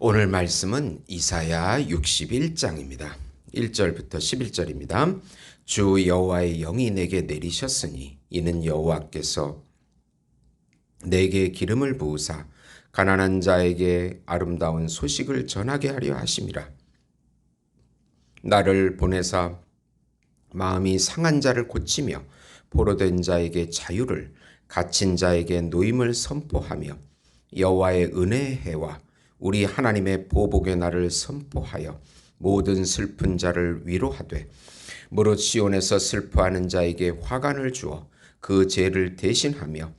오늘 말씀은 이사야 61장입니다. 1절부터 11절입니다. 주 여호와의 영이 내게 내리셨으니 이는 여호와께서 내게 기름을 부으사 가난한 자에게 아름다운 소식을 전하게 하려 하심이라. 나를 보내사 마음이 상한 자를 고치며 포로된 자에게 자유를, 갇힌 자에게 노임을 선포하며 여호와의 은혜의 해와 우리 하나님의 보복의 날을 선포하여 모든 슬픈 자를 위로하되 무릇 시온에서 슬퍼하는 자에게 화관을 주어 그 죄를 대신하며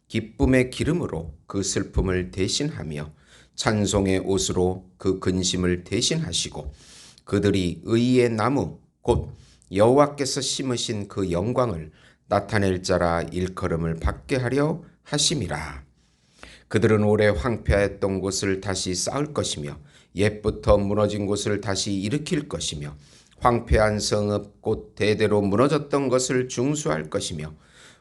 기쁨의 기름으로 그 슬픔을 대신하며 찬송의 옷으로 그 근심을 대신하시고 그들이 의의 나무 곧 여호와께서 심으신 그 영광을 나타낼 자라 일컬음을 받게 하려 하심이라. 그들은 오래 황폐했던 곳을 다시 쌓을 것이며 옛부터 무너진 곳을 다시 일으킬 것이며 황폐한 성읍 곧 대대로 무너졌던 것을 중수할 것이며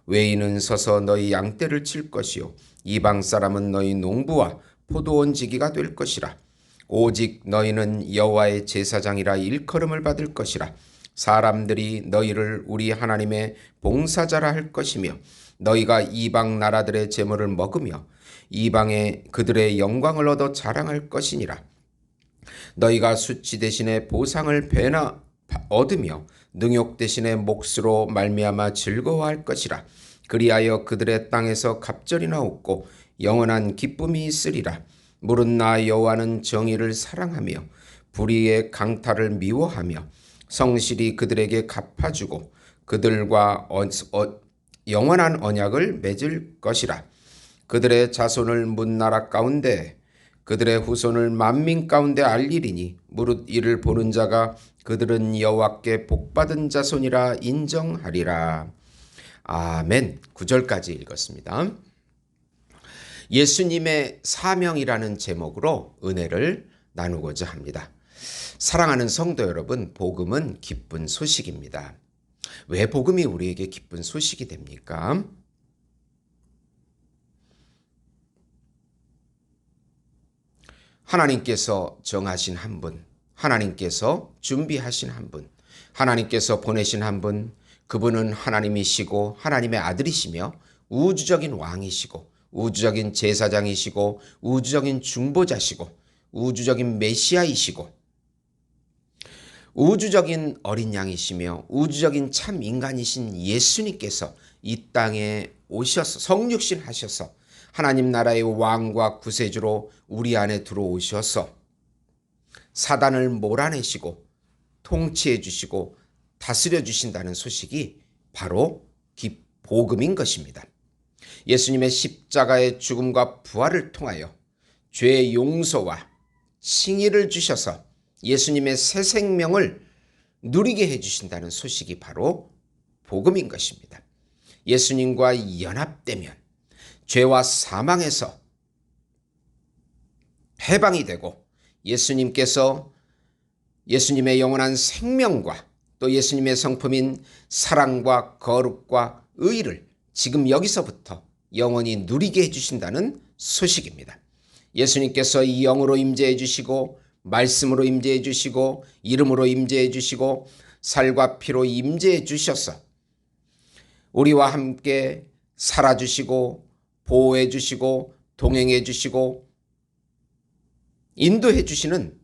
외인은 서서 너희 양떼를 칠 것이요 이방 사람은 너희 농부와 포도원지기가 될 것이라. 오직 너희는 여호와의 제사장이라 일컬음을 받을 것이라. 사람들이 너희를 우리 하나님의 봉사자라 할 것이며 너희가 이방 나라들의 제물을 먹으며 이방에 그들의 영광을 얻어 자랑할 것이니라. 너희가 수치 대신에 보상을 배나 얻으며 능욕 대신에 몫으로 말미암아 즐거워할 것이라. 그리하여 그들의 땅에서 갑절이나 웃고 영원한 기쁨이 있으리라. 무릇 나 여호와는 정의를 사랑하며 불의의 강탈을 미워하며 성실히 그들에게 갚아주고 그들과 영원한 언약을 맺을 것이라. 그들의 자손을 문나라 가운데 그들의 후손을 만민 가운데 알리리니 무릇 이를 보는 자가 그들은 여호와께 복받은 자손이라 인정하리라. 아멘. 9절까지 읽었습니다. 예수님의 사명이라는 제목으로 은혜를 나누고자 합니다. 사랑하는 성도 여러분, 복음은 기쁜 소식입니다. 왜 복음이 우리에게 기쁜 소식이 됩니까? 하나님께서 정하신 한 분, 하나님께서 준비하신 한 분, 하나님께서 보내신 한 분, 그분은 하나님이시고 하나님의 아들이시며 우주적인 왕이시고 우주적인 제사장이시고 우주적인 중보자시고 우주적인 메시아이시고 우주적인 어린 양이시며 우주적인 참 인간이신 예수님께서 이 땅에 오셔서 성육신 하셔서 하나님 나라의 왕과 구세주로 우리 안에 들어오셔서 사단을 몰아내시고 통치해 주시고 다스려 주신다는 소식이 바로 복음인 것입니다. 예수님의 십자가의 죽음과 부활을 통하여 죄의 용서와 칭의를 주셔서 예수님의 새 생명을 누리게 해주신다는 소식이 바로 복음인 것입니다. 예수님과 연합되면 죄와 사망에서 해방이 되고 예수님께서 예수님의 영원한 생명과 또 예수님의 성품인 사랑과 거룩과 의를 지금 여기서부터 영원히 누리게 해주신다는 소식입니다. 예수님께서 이 영으로 임재해 주시고 말씀으로 임재해 주시고 이름으로 임재해 주시고 살과 피로 임재해 주셔서 우리와 함께 살아주시고 보호해 주시고 동행해 주시고 인도해 주시는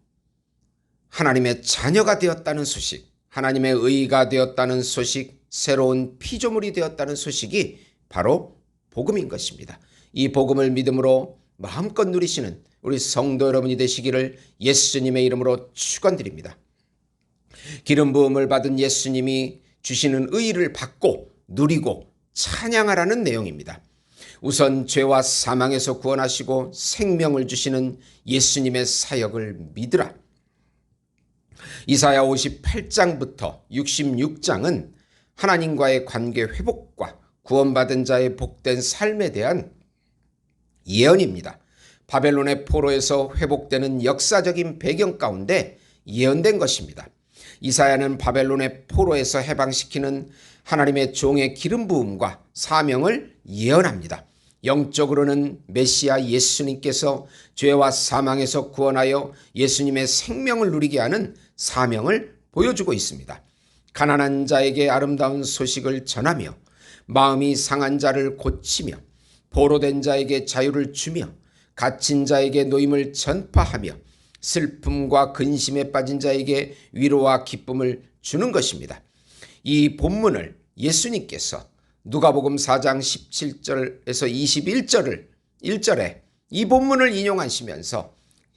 하나님의 자녀가 되었다는 소식, 하나님의 의가 되었다는 소식, 새로운 피조물이 되었다는 소식이 바로 복음인 것입니다. 이 복음을 믿음으로 마음껏 누리시는 우리 성도 여러분이 되시기를 예수님의 이름으로 축원드립니다. 기름 부음을 받은 예수님이 주시는 의를 받고 누리고 찬양하라는 내용입니다. 우선 죄와 사망에서 구원하시고 생명을 주시는 예수님의 사역을 믿으라. 이사야 58장부터 66장은 하나님과의 관계 회복과 구원받은 자의 복된 삶에 대한 예언입니다. 바벨론의 포로에서 회복되는 역사적인 배경 가운데 예언된 것입니다. 이사야는 바벨론의 포로에서 해방시키는 하나님의 종의 기름 부음과 사명을 예언합니다. 영적으로는 메시아 예수님께서 죄와 사망에서 구원하여 예수님의 생명을 누리게 하는 사명을 보여주고 있습니다. 가난한 자에게 아름다운 소식을 전하며 마음이 상한 자를 고치며 포로된 자에게 자유를 주며 갇힌 자에게 노임을 전파하며 슬픔과 근심에 빠진 자에게 위로와 기쁨을 주는 것입니다. 이 본문을 예수님께서 누가복음 4장 17절에서 1절에 이 본문을 인용하시면서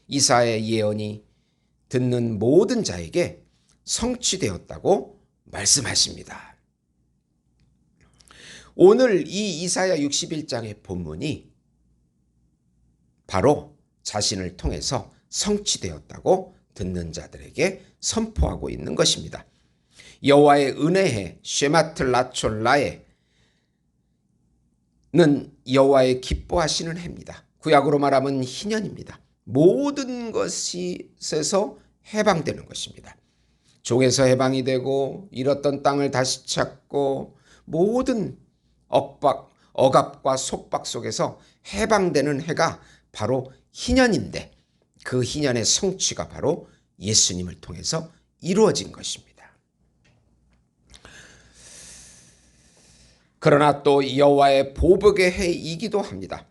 이사야의 예언이 듣는 모든 자에게 성취되었다고 말씀하십니다. 오늘 이 이사야 61장의 본문이 바로 자신을 통해서 성취되었다고 듣는 자들에게 선포하고 있는 것입니다. 여호와의 은혜해 쉐마틀라촐라에는 여호와의 기뻐하시는 해입니다. 구약으로 말하면 희년입니다. 모든 것에서 해방되는 것입니다. 종에서 해방이 되고 잃었던 땅을 다시 찾고 모든 억압과 속박 속에서 해방되는 해가 바로 희년인데 그 희년의 성취가 바로 예수님을 통해서 이루어진 것입니다. 그러나 또 여호와의 보복의 해이기도 합니다.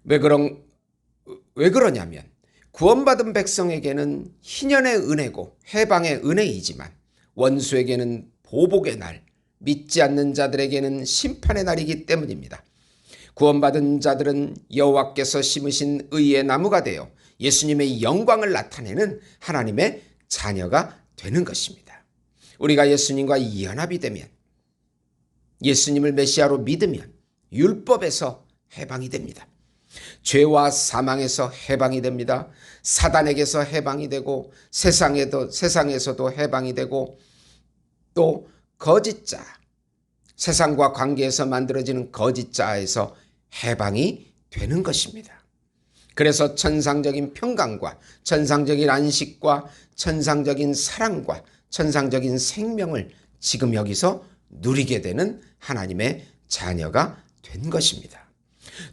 왜 그러냐면 구원받은 백성에게는 희년의 은혜고 해방의 은혜이지만 원수에게는 보복의 날, 믿지 않는 자들에게는 심판의 날이기 때문입니다. 구원받은 자들은 여호와께서 심으신 의의 나무가 되어 예수님의 영광을 나타내는 하나님의 자녀가 되는 것입니다. 우리가 예수님과 연합이 되면, 예수님을 메시아로 믿으면 율법에서 해방이 됩니다. 죄와 사망에서 해방이 됩니다. 사단에게서 해방이 되고 세상에서도 해방이 되고 또 거짓자, 세상과 관계에서 만들어지는 거짓자에서 해방이 되는 것입니다. 그래서 천상적인 평강과 천상적인 안식과 천상적인 사랑과 천상적인 생명을 지금 여기서 누리게 되는 하나님의 자녀가 된 것입니다.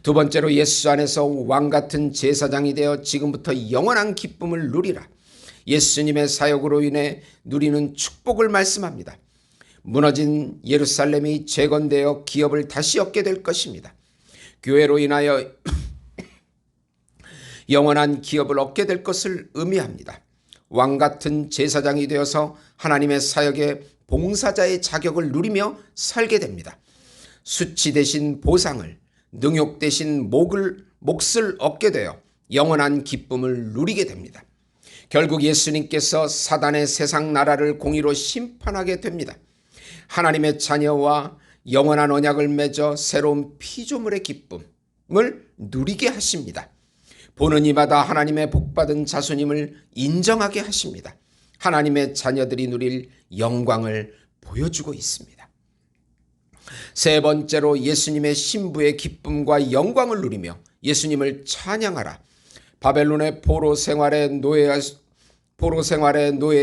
두 번째로 예수 안에서 왕같은 제사장이 되어 지금부터 영원한 기쁨을 누리라. 예수님의 사역으로 인해 누리는 축복을 말씀합니다. 무너진 예루살렘이 재건되어 기업을 다시 얻게 될 것입니다. 교회로 인하여 영원한 기업을 얻게 될 것을 의미합니다. 왕같은 제사장이 되어서 하나님의 사역의 봉사자의 자격을 누리며 살게 됩니다. 수치 대신 보상을, 능욕 대신 몫을 얻게 되어 영원한 기쁨을 누리게 됩니다. 결국 예수님께서 사단의 세상 나라를 공의로 심판하게 됩니다. 하나님의 자녀와 영원한 언약을 맺어 새로운 피조물의 기쁨을 누리게 하십니다. 보는 이마다 하나님의 복받은 자손임을 인정하게 하십니다. 하나님의 자녀들이 누릴 영광을 보여주고 있습니다. 세 번째로 예수님의 신부의 기쁨과 영광을 누리며 예수님을 찬양하라. 바벨론의 포로 생활의 노예의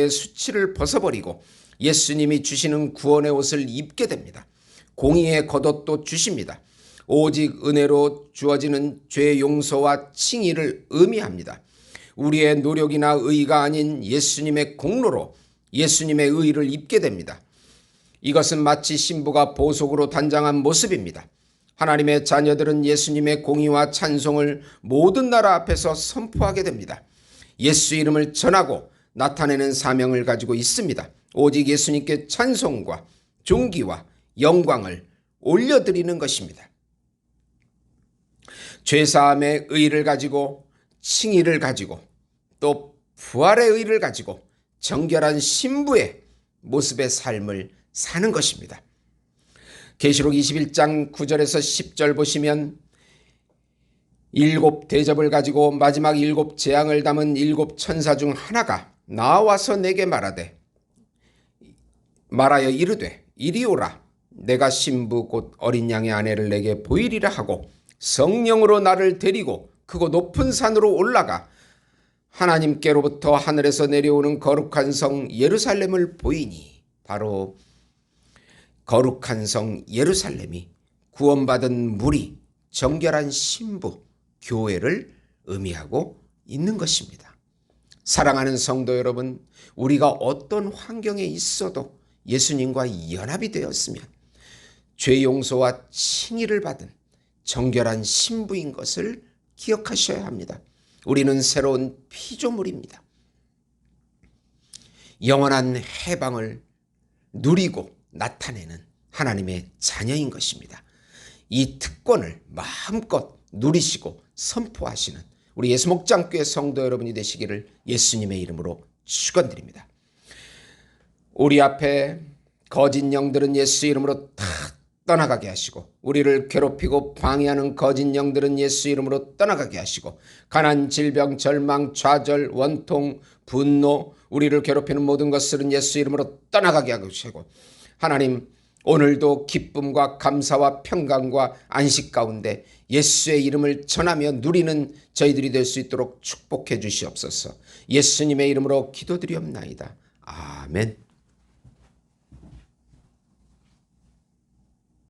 수치를 벗어버리고 예수님이 주시는 구원의 옷을 입게 됩니다. 공의의 겉옷도 주십니다. 오직 은혜로 주어지는 죄 용서와 칭의를 의미합니다. 우리의 노력이나 의가 아닌 예수님의 공로로 예수님의 의를 입게 됩니다. 이것은 마치 신부가 보석으로 단장한 모습입니다. 하나님의 자녀들은 예수님의 공의와 찬송을 모든 나라 앞에서 선포하게 됩니다. 예수 이름을 전하고 나타내는 사명을 가지고 있습니다. 오직 예수님께 찬송과 존귀와 영광을 올려드리는 것입니다. 죄사함의 의를 가지고 칭의를 가지고 또 부활의 의를 가지고 정결한 신부의 모습의 삶을 사는 것입니다. 계시록 21장 9절에서 10절 보시면 7 대접을 가지고 마지막 7 재앙을 담은 7 천사 중 하나가 나와서 내게 말하여 이르되 이리 오라. 내가 신부 곧 어린 양의 아내를 내게 보이리라 하고 성령으로 나를 데리고 크고 높은 산으로 올라가 하나님께로부터 하늘에서 내려오는 거룩한 성 예루살렘을 보이니, 바로 거룩한 성 예루살렘이 구원받은 무리, 정결한 신부, 교회를 의미하고 있는 것입니다. 사랑하는 성도 여러분, 우리가 어떤 환경에 있어도 예수님과 연합이 되었으면 죄 용서와 칭의를 받은 정결한 신부인 것을 기억하셔야 합니다. 우리는 새로운 피조물입니다. 영원한 해방을 누리고 나타내는 하나님의 자녀인 것입니다. 이 특권을 마음껏 누리시고 선포하시는 우리 예수목장교회 성도 여러분이 되시기를 예수님의 이름으로 축원드립니다. 우리 앞에 거짓 영들은 예수 이름으로 다 떠나가게 하시고, 우리를 괴롭히고 방해하는 거짓 영들은 예수 이름으로 떠나가게 하시고, 가난, 질병, 절망, 좌절, 원통, 분노, 우리를 괴롭히는 모든 것들은 예수 이름으로 떠나가게 하시고, 하나님 오늘도 기쁨과 감사와 평강과 안식 가운데 예수의 이름을 전하며 누리는 저희들이 될 수 있도록 축복해 주시옵소서. 예수님의 이름으로 기도드리옵나이다. 아멘.